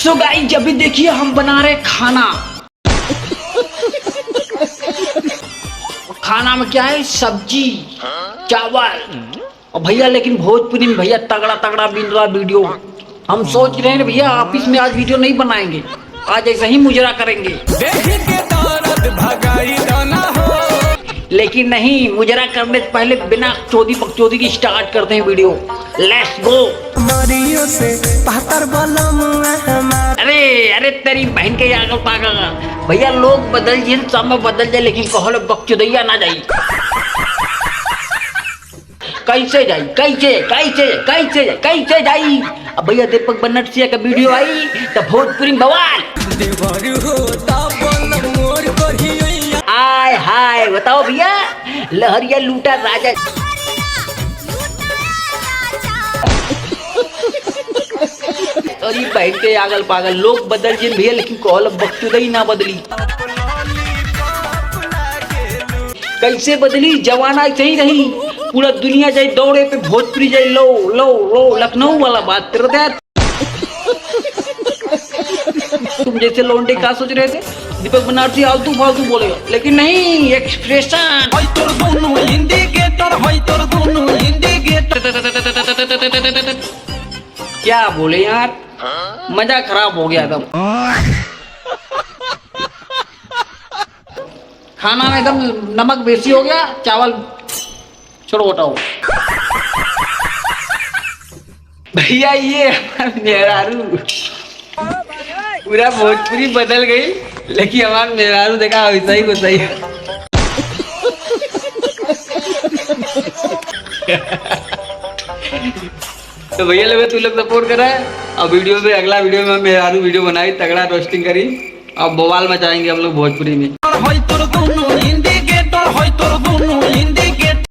So guys अभी देखिए हम बना रहे खाना। खाना में क्या है, सब्जी चावल। और भैया लेकिन भोजपुरी में भैया तगड़ा तगड़ा बिन रहा वीडियो। हम सोच रहे हैं भैया ऑफिस में आज वीडियो नहीं बनाएंगे, आज ऐसा ही मुजरा करेंगे। लेकिन नहीं, मुजरा करने से पहले बिना चोदी पकचोदी की स्टार्ट करते हैं वीडियो। Let's go. अरे तेरी बहन के आगल पागल भैया, लोग बदल जाए समय बदल जाए लेकिन कहलो बकचोदैया ना जाई। कैसे जाई कैसे कैसे कैसे कैसे जाई। अब भैया दीपक बनर्जिया का वीडियो आई तो भोजपुरी बवाल। आय हाय बताओ भैया, लहरिया लूटा राजा। अरे बहन के आगल पागल, लोग बदल जाए भैया लेकिन कहलो बकचोदी ना बदली। कैसे बदली, जवाना सही रही, पूरा दुनिया जाए दौड़े पे भोजपुरी जाए लो लो लो, लखनऊ वाला बात कर दे। तुम जैसे लौंडे क्या सोच रहे थे, दीपक बनर्जी आलतू फालतू बोलेगा, लेकिन नहीं, एक्सप्रेशन। क्या बोले यार, मजा खराब हो गया एकदम। खाना में एकदम नमक बेसी हो गया, चावल छोड़ो हटाओ। भैया ये मेहरारू पूरा भोजपुरी बदल गई, लेकिन हमारा मेहरारू देखा वैसा ही कुछ सही। तो भैया लोग तू लोग सपोर्ट कर रहा है। अब वीडियो में अगला वीडियो में मेहरारू वीडियो बनाई, तगड़ा रोस्टिंग करी, अब बवाल मचाएंगे हम लोग भोजपुरी में।